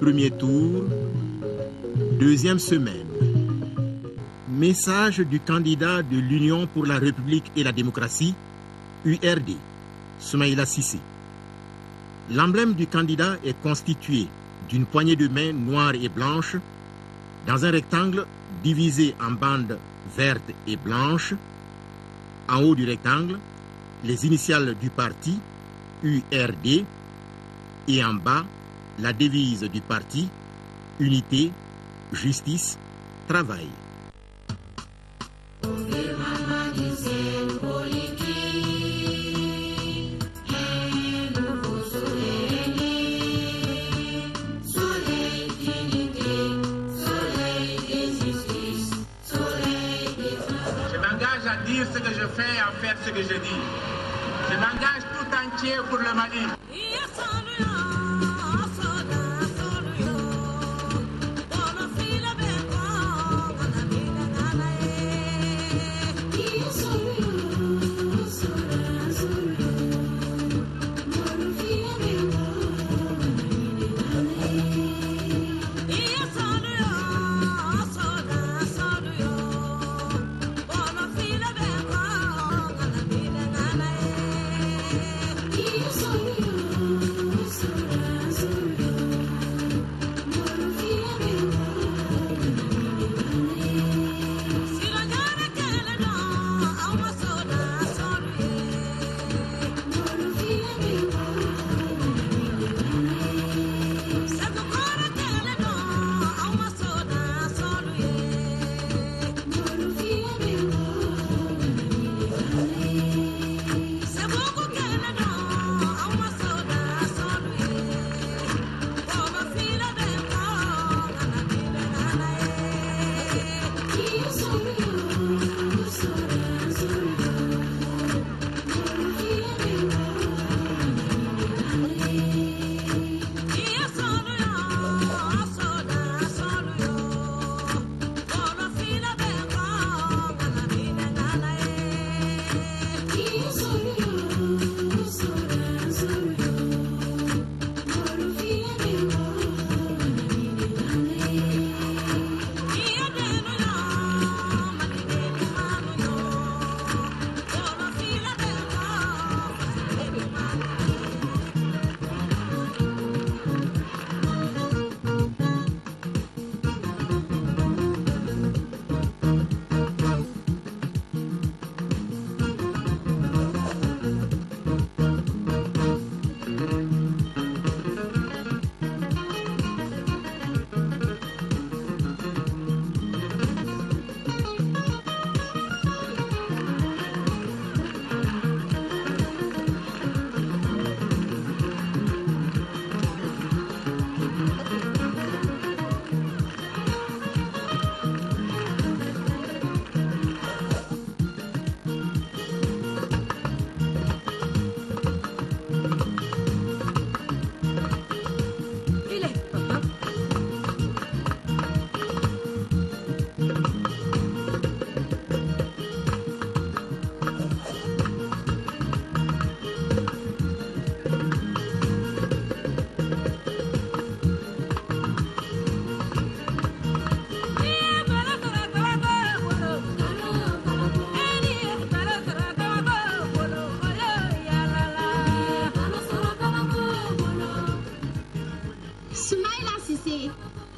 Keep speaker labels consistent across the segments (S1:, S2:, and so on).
S1: Premier tour, deuxième semaine. Message du candidat de l'Union pour la République et la démocratie, URD, Soumaïla Cissé. L'emblème du candidat est constitué d'une poignée de main noire et blanche dans un rectangle divisé en bandes vertes et blanches. En haut du rectangle, les initiales du parti, URD, et en bas, la devise du parti, Unité, Justice, Travail.
S2: Dire ce que je fais et en faire ce que je dis. Je m'engage tout entier pour le Mali.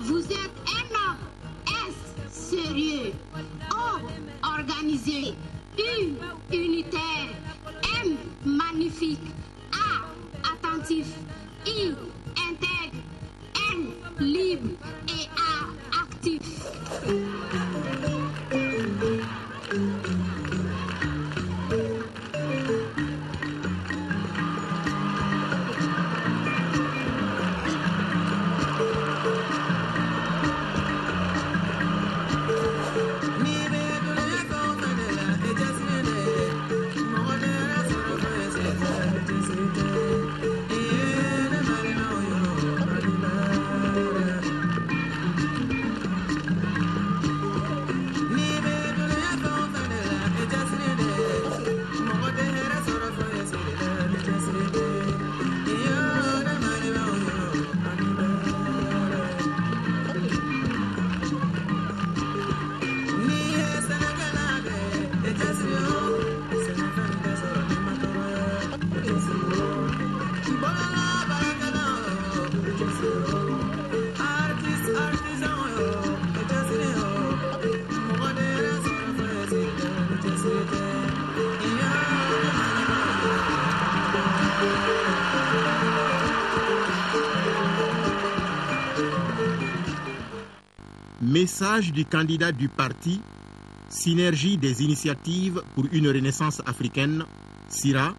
S3: Vous êtes un homme S sérieux, O organisé, U unitaire, M magnifique, A attentif, I intègre, N libre et A actif.
S1: Message du candidat du parti Synergie des initiatives pour une renaissance africaine, SIRA,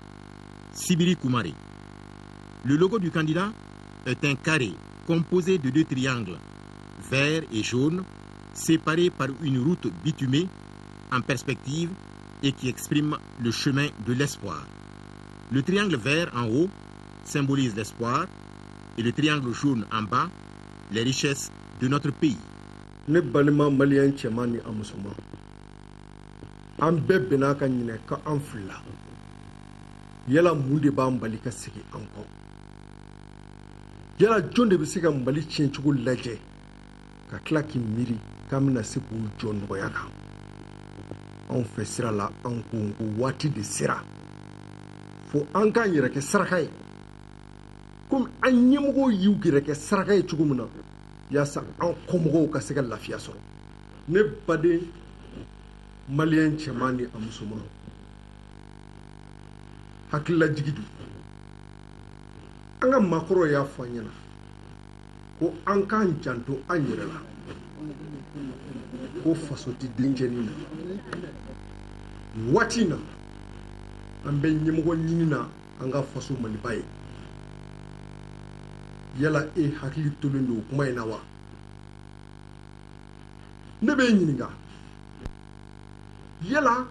S1: Sibiri Koumaré. Le logo du candidat est un carré composé de 2 triangles, vert et jaune, séparés par une route bitumée en perspective et qui exprime le chemin de l'espoir. Le triangle vert en haut symbolise l'espoir et le triangle jaune en bas, les richesses de notre pays.
S4: Ne balima malien cɛman ni a musoman an bɛɛ bɛnna ka ɲinɛ ka an filila yala mun de b'an bali ka segi an kɔ yala jɔn de bɛ se ka mali tiɲɛcogo lajɛ ka tila k'i miiri k'an bɛna se k'u jɔ nɔgɔya kan anw fɛ sira la an ko waati de sera fo an k'an yɛrɛ kɛ saraka ye komi an ɲɛmɔgɔw y'u yɛrɛ kɛ saraka ye cogo min na yaasa an kɔmɔgɔw ka se ka lafiya sɔrɔ ne baden maliyɛn cɛman ni a musoman hakililajigi do an ka maakɔrɔw y'a fɔ an ɲɛna ko an k'an janto an yɛrɛ la ko faso tɛ denkɛnin na waati in na an bɛ ɲɛmɔgɔ ɲini na an ka faso maliba ye yala e hakili tolen do kuma in na wa ne bɛ ɲininka yala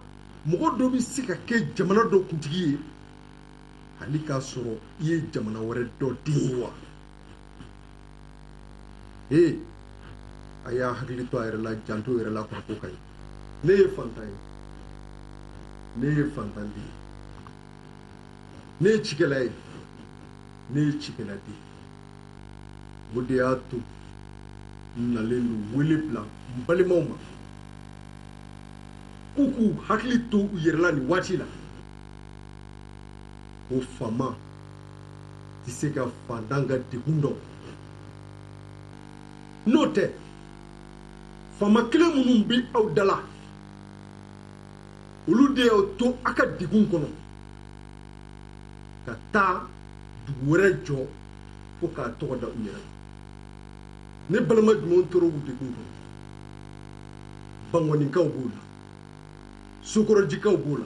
S4: mɔgɔ dɔ bɛ se ka kɛ jamana dɔ kuntigi ye hali k'a sɔrɔ i ye jamana wɛrɛ dɔ den ye wa a y'a hakili to a yɛrɛ la janto yɛrɛ la kɔrɔ ko ka ɲi ne ye fantan ye ne ye fantan den ye ne ye cikɛla ye ne ye cikɛla den ye o de y'a to n nalen do wele bila n balimaw ma k'u hakili to u yɛrɛ la nin waati la ko faama tɛ se ka fantan ka degun dɔn n'o tɛ faama kelen minnu bɛ aw da la olu de y'aw to a ka degun kɔnɔ ka taa dugu wɛrɛ jɔ fo k'a tɔgɔ da u yɛrɛ ne balima jumɛnw tora u degun kɔnɔ bangɔnikaw b'o la sokɔrɔjikaw b'o la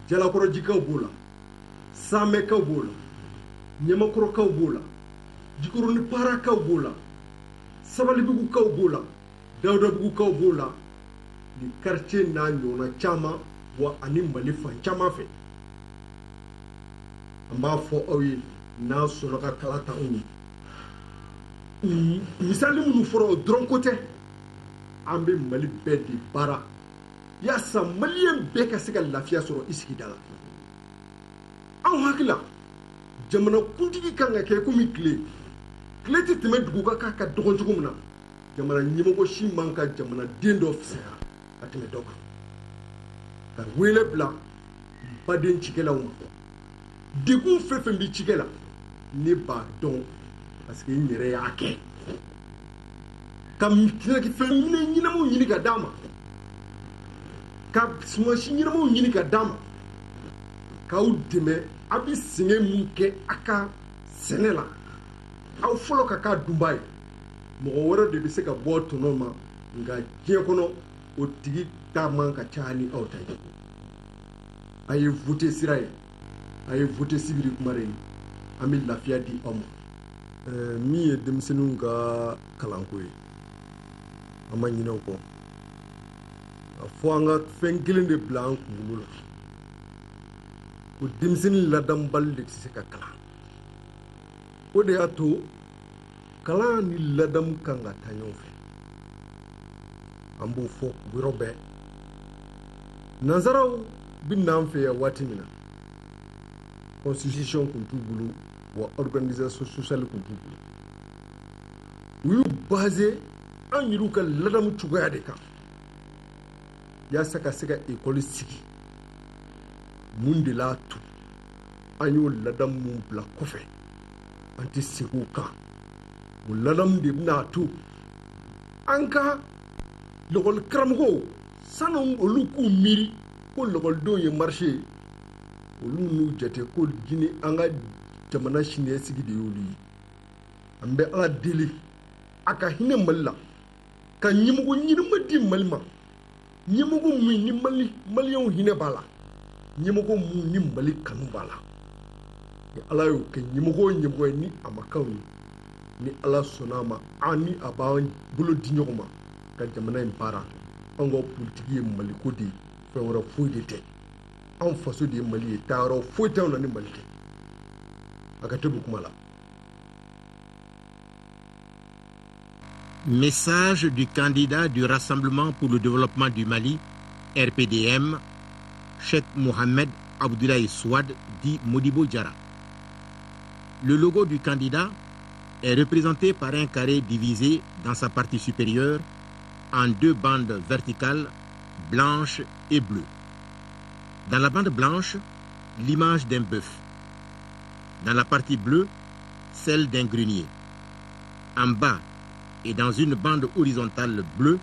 S4: jalakɔrɔjikaw b'o la samɛkaw b'o la ɲamakɔrɔkaw b'o la jikɔrɔniparakaw b'o la sabalibugukaw b'o la dawudabugukaw b'o la ni quartier n'a ɲɔgɔnna caman wa ani mali fan caman fɛ an b'a fɔ aw ye n'a sɔnna ka kala ta anw ye misali minnu fɔra o dɔrɔn ko tɛ an bɛ mali bɛɛ de baara yaasa maliyɛn bɛɛ ka se ka lafiya sɔrɔ i sigida la anw hakili la jamana kuntigi kan ka kɛ komi tile tɛ tɛmɛ dugu kan ka dɔgɔ cogo min na jamana ɲɛmɔgɔ si man ka jamana den dɔ fisaya ka tɛmɛ dɔ kan ka wele bila baden cikɛlaw ma degun fɛn fɛn bɛ cikɛ la ne b'a dɔn parce que n yɛrɛ y'a kɛ ka fɛn ɲɛnamaw ɲini ka d'a ma ka sumasi ɲɛnamaw ɲini ka d'a ma k'aw dɛmɛ a bɛ sɛgɛn min kɛ a ka sɛnɛ la aw fɔlɔ ka k'a dunba ye mɔgɔ wɛrɛ de bɛ se ka bɔ tɔnɔ ma nka diɲɛ kɔnɔ o tigi ta man ka ca ni aw ta ye a ye vote sira ye a ye vote Sibiri Kumare ye an bɛ lafiya di aw ma min ye denmisɛnninw ka kalanko ye an ma ɲinɛ o kɔ a fɔ an ka fɛn kelen de bila an kunkolo la ko denmisɛnnin ladamunbali de tɛ se ka kalan o de y'a to kalan ni ladamu kan ka taa ɲɔgɔn fɛ an b'o fɔ yɔrɔ bɛɛ nanzaraw bɛ n'an fɛ yan waati min na constitution tun t'u bolo wa organisation sociale tun t'u bolo u y'u basé an yɛrɛw ka ladamu cogoya de kan yaasa ka se ka école sigi mun de l'a to an y'o ladamu min bila kɔfɛ an tɛ segin o kan ladam de bɛna to an ka lɔgɔli karamɔgɔw sanu olu k'u miiri ko lɔgɔlidenw ye marché olu n'u jate ko Guinée an ka jamana siniɲɛsigi de y'olu ye an bɛ Ala deli a ka hinɛ Mali la ka ɲɛmɔgɔ ɲɛnama di Mali ma ɲɛmɔgɔ min ni maliyɛnw hinɛ b'a la ɲɛmɔgɔ min ni Mali kanu b'a la ni Ala y'o kɛ ɲɛmɔgɔ ye ni a ma k'anw ye ni Ala sɔnna a ma an ni a b'an bolo di ɲɔgɔn ma ka jamana in baara an ka politiki ye Mali ko de ye fɛn wɛrɛ foyi de tɛ an faso de ye Mali ye taayɔrɔ foyi tɛ anw na ni Mali tɛ a ka tɛmɛ kuma la.
S1: Message du candidat du Rassemblement pour le développement du Mali, RPDM, Cheikh Mohamed Abdoulaye Souad, dit Modibo Diarra. Le logo du candidat est représenté par un carré divisé dans sa partie supérieure en deux bandes verticales, blanches et bleues. Dans la bande blanche, l'image d'un bœuf. Dans la partie bleue, celle d'un grenier. En bas et dans une bande horizontale bleue,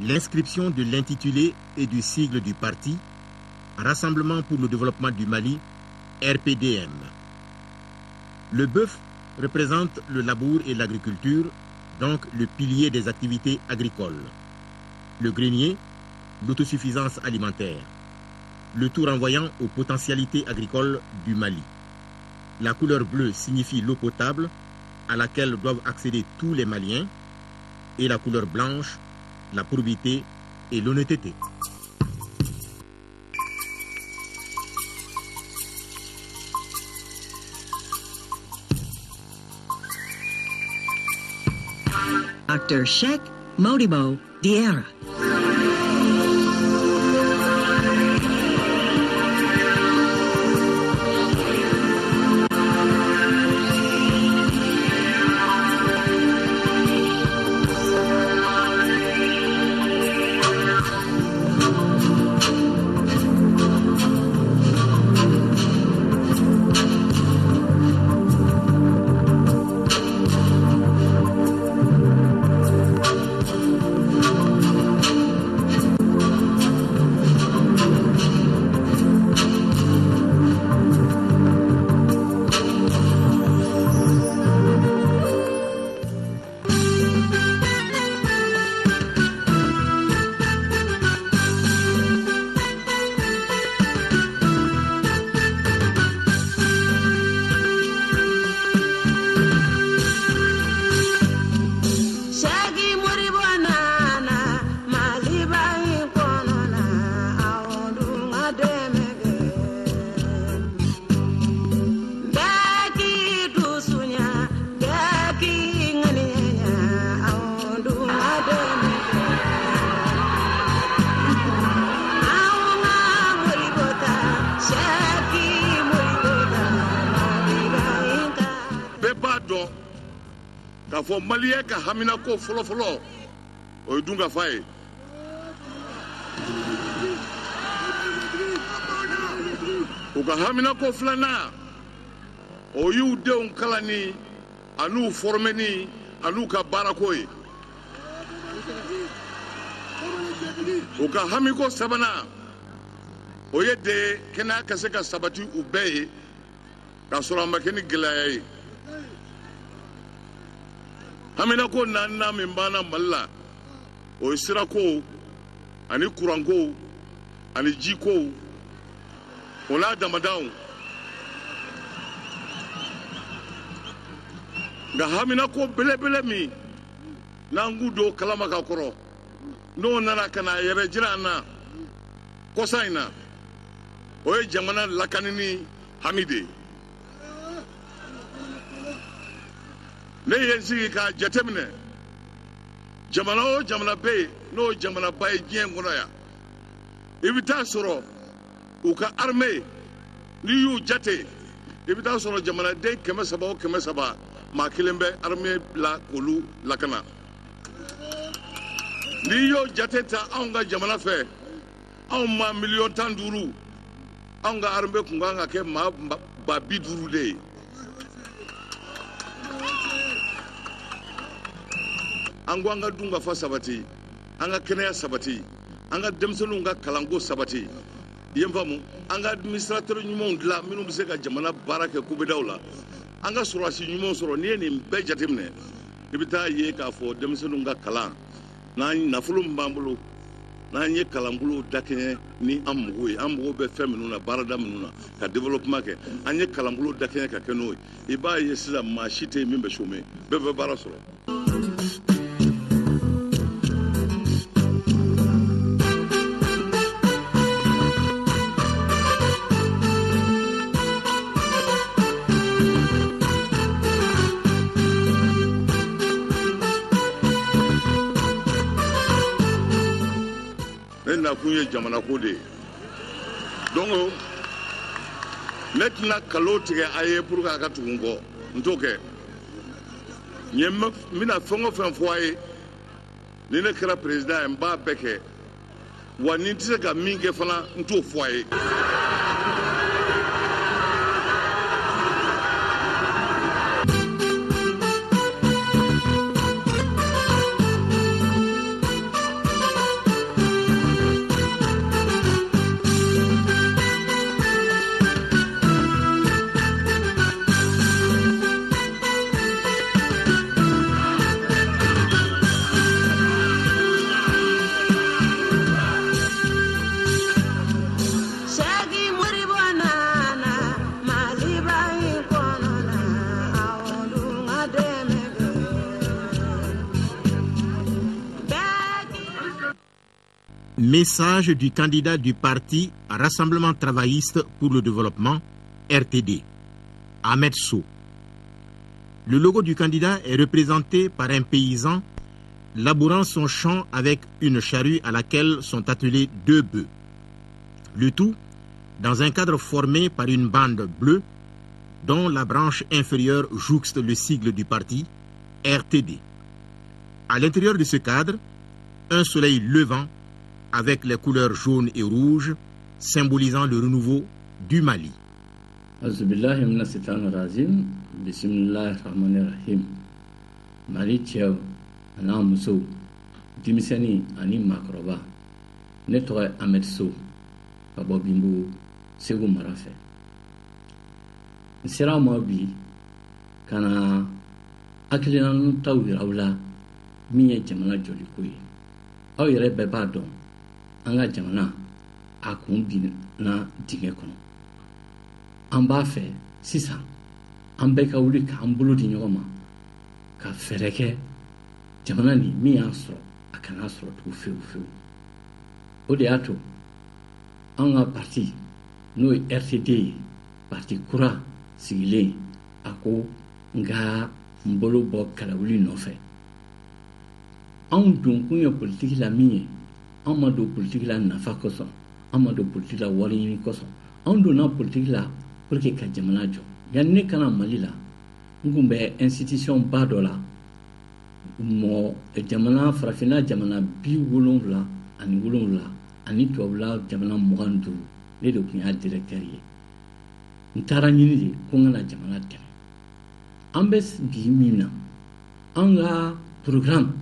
S1: l'inscription de l'intitulé et du sigle du parti, Rassemblement pour le développement du Mali, RPDM. Le bœuf représente le labour et l'agriculture, donc le pilier des activités agricoles. Le grenier, l'autosuffisance alimentaire. Le tout renvoyant aux potentialités agricoles du Mali. La couleur bleue signifie l'eau potable à laquelle doivent accéder tous les Maliens, et la couleur blanche, la probité et l'honnêteté.
S5: Dr. Cheikh Modibo Diarra.
S6: K'a fɔ maliyɛn ka haminako fɔlɔfɔlɔ o ye Dungafa ye. U ka haminako filanan o y'u denw kalanni an'u formeni an'u ka baarako ye. U ka hamiko sabanan o ye de kɛnɛya ka se ka sabati u bɛɛ ye k'a sɔrɔ a ma kɛ ni gɛlɛya ye. Haminako naaninan min banna Mali la o ye sirako ani kuranko ani jiko o n'a damadanw. Nka haminako belebele min n'an k'u don kalama ka kɔrɔ n'o nana ka na yɛrɛ jira an na kɔsa in na o ye jamana lakani ni hami de ye. Ne ye n sigi k'a jateminɛ jamana o jamana bɛ yen n'o jamanaba ye diɲɛ kɔnɔ yan i bɛ taa sɔrɔ u ka armée n'i y'u jate i bɛ taa sɔrɔ jamanaden 300 o 300 maa kelen bɛ armée la k'olu lakana. N'i y'o jate ta anw ka jamana fɛ anw maa 15,000,000 anw ka armée kun kan ka kɛ maa 50,000 de ye. an ko an ka dun ka fa sabati an ka kɛnɛya sabati an ka denmisɛnninw ka kalanko sabati yen faamu an ka administrateur ɲumanw dilan minnu bɛ se ka jamana baara kɛ kubedaw la an ka sɔrɔdasi ɲumanw sɔrɔ n'i ye nin bɛɛ jateminɛ i bɛ taa ye k'a fɔ denmisɛnninw ka kalan n'an nafolo min b'an bolo n'an ye kalanbolo dakɛɲɛ ni an mɔgɔw ye an mɔgɔw bɛ fɛn minnu na baarada minnu na ka développement kɛ an ye kalanbolo dakɛɲɛ ka kɛ n'o ye i b'a ye sisan maa si tɛ yen min bɛ chômer bɛɛ bɛ baara sɔrɔ. Kun ye jamana ko de donc ne tɛna kalo tigɛ a ye pour que a ka tugu n kɔ n t'o kɛ n bɛna fɛn o fɛn fɔ a ye ni ne kɛra président ye n b'a bɛɛ kɛ wa ni n tɛ se ka min kɛ fana n t'o fɔ a ye.
S1: Message du candidat du parti Rassemblement travailliste pour le développement, RTD, Ahmed Sow. Le logo du candidat est représenté par un paysan labourant son champ avec une charrue à laquelle sont attelés 2 bœufs. Le tout dans un cadre formé par une bande bleue dont la branche inférieure jouxte le sigle du parti, RTD. À l'intérieur de ce cadre, un soleil levant avec les couleurs jaune et rouge, symbolisant le renouveau du Mali.
S7: Mali Tchèv, Anna Mousso, Dimisani, Ani Makroba, Nettoie Ahmed Sow, Babo Bimbo, Segou Marafé. Sera Mobi, Kana Akilian Tawiraula, Mie Jamana Jolikui, Aure Bebado. An ka jamana a kun binna dingɛ kɔnɔ an b'a fɛ sisan an bɛɛ ka wuli k'an bolo di ɲɔgɔn ma ka fɛɛrɛ kɛ jamana nin min y'a sɔrɔ a kana sɔrɔ tugun fewu fewu o de y'a to an ka parti n'o ye RTD ye parti kura sigilen a ko n ka n bolo bɔ kalawuli nɔfɛ anw don kun ye politiki la min ye an ma don politique la nafa kosɔn an ma don politique la wari ɲini kosɔn an donna politique la pour que ka jamana jɔ yanni ne kana Mali la n kun bɛ institution ba dɔ la jamana farafinna jamana 77 ani tubabula jamana 25 ne de kun y'a directeur ye n taara ɲini de ko n kana jamana dɛmɛ an bɛ bi min na an ka programme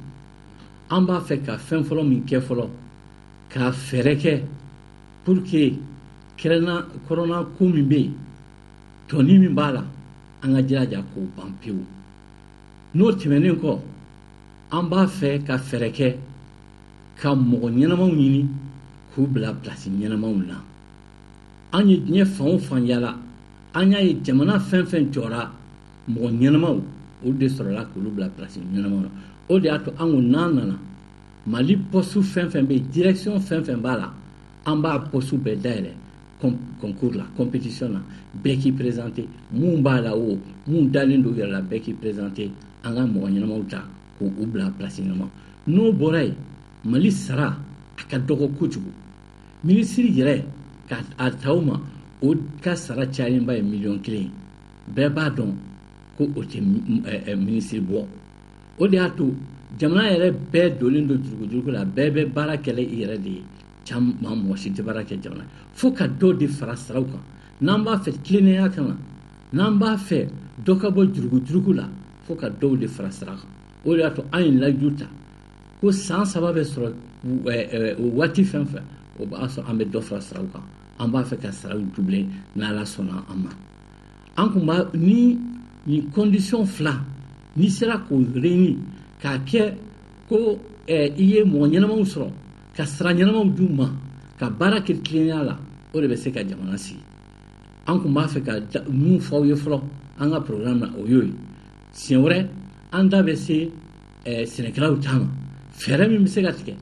S7: an b'a fɛ ka fɛn fɔlɔ min kɛ fɔlɔ ka fɛɛrɛ kɛ pour que corona ko min bɛ yen tɔni min b'a la an ka jilaja k'o ban pewu n'o tɛmɛnen kɔ an b'a fɛ ka fɛɛrɛ kɛ ka mɔgɔ ɲɛnamaw ɲini k'u bila place ɲɛnamaw la an ye diɲɛ fan o fan yala an y'a ye jamana fɛn fɛn jɔra mɔgɔ ɲɛnamaw o de sɔrɔla k'olu bila place ɲɛnamaw la o de y'a to an ko n'an nana Mali poste fɛn fɛn bɛ direction fɛn fɛn b'a la an b'a poste bɛɛ dayɛlɛ concours la compétition na bɛɛ k'i présenter mun b'a la o mun dalen don yɛrɛ la bɛɛ k'i présenter an ka mɔgɔ ɲɛnamaw ta k'u bila place ɲɛnama n'o bɔra yen Mali sara a ka dɔgɔ kojugu ministre yɛrɛ k'a ta o ma o ka sara cayalenba ye 1 million bɛɛ b'a dɔn ko o tɛ ministre bɔ o de y'a to jamana yɛrɛ bɛɛ dolen don jurugu la bɛɛ bɛ baara kɛlɛ i yɛrɛ de ye caman mɔgɔ si tɛ baara kɛ jamana fo ka dɔ de fara saraw kan n'an b'a fɛ tilennenya kana n'an b'a fɛ dɔ ka bɔ jurugu la fo ka dɔw de fara sara kan o de y'a to an ye laju ta ko san 3 bɛ sɔrɔ waati fɛn fɛn o b'a sɔrɔ an bɛ dɔ fara saraw kan an b'a fɛ ka saraw doublé n'Ala sɔnna an ma an kun b'a ni condition fila n'i sera k'o réunir k'a kɛ ko i ye mɔgɔ ɲɛnamaw sɔrɔ ka sara ɲɛnamaw d'u ma ka baara kɛ tilennenya la o de bɛ se ka jamana sigi an kun b'a fɛ ka mun fɔ aw ye fɔlɔ an ka programme na o y'o ye siɲɛ wɛrɛ an da bɛ se sɛnɛkɛlaw ta ma fɛɛrɛ min bɛ se ka tigɛ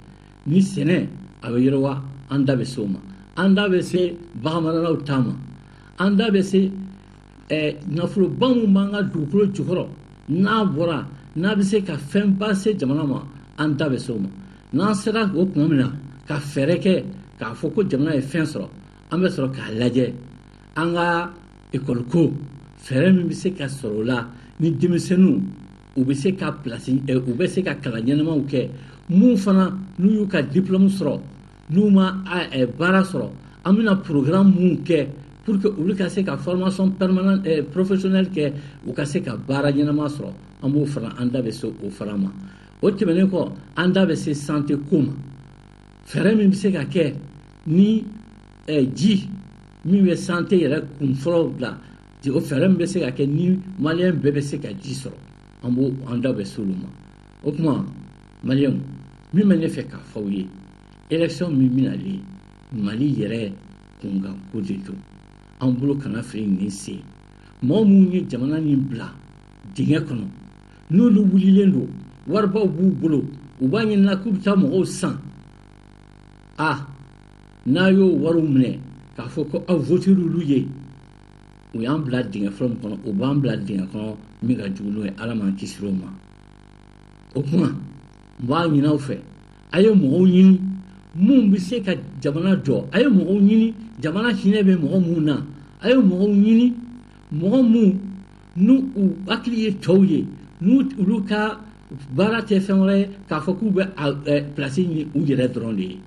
S7: ni sɛnɛ a bɛ yiriwa an da bɛ se o ma an da bɛ se baganmaralaw ta ma an da bɛ se nafoloba min b'an ka dugukolo jukɔrɔ n'a bɔra n'a bɛ se ka fɛnba se jamana ma an da bɛ se o ma n'an sera o tuma min na ka fɛɛrɛ kɛ k'a fɔ ko jamana ye fɛn sɔrɔ an bɛ sɔrɔ k'a lajɛ an ka école-ko fɛɛrɛ min bɛ se ka sɔrɔ o la ni denmisɛnninw u bɛ se ka u bɛ se ka kalan ɲɛnamaw kɛ mun fana n'u y'u ka diplôme sɔrɔ n'u ma baara sɔrɔ an bɛna programme mun kɛ pour que olu ka se ka formation permanente professionnelle kɛ u ka se ka baara ɲɛnama sɔrɔ an b'o fara an da bɛ se o fara ma o tɛmɛnen kɔ an da bɛ se santé ko ma fɛɛrɛ min bɛ se ka kɛ ni ji min bɛ santé yɛrɛ kun fɔlɔ bila o fɛɛrɛ min bɛ se ka kɛ ni maliyɛn bɛɛ bɛ se ka ji sɔrɔ an da bɛ se olu ma o tuma maliyɛnw min bɛ ne fɛ k'a fɔ aw ye élection min bɛnalen Mali yɛrɛ kunkanko de don an bolo kana fili nin sen mɔgɔ minnu ye jamana nin bila dingɛ kɔnɔ n'olu wulilen don waribaw b'u bolo u b'a ɲinina k'u bɛ taa mɔgɔw san n'a y'o wariw minɛ k'a fɔ ko aw voter'olu olu ye u y'an bila dingɛ fɔlɔ min kɔnɔ u b'an bila dingɛ kɔnɔ min ka jugu n'o ye Ala m'an kisi o ma o kuma n b'a ɲini aw fɛ a ye mɔgɔw ɲini mun bɛ se ka jamana jɔ a ye mɔgɔw ɲini jamana hinɛ bɛ mɔgɔ mun na a ye mɔgɔw ɲini mɔgɔ mun n'u u hakili ye tɔw ye n'u olu ka baara tɛ fɛn wɛrɛ ye k'a fɔ k'u bɛ place ɲini u yɛrɛ dɔrɔn de ye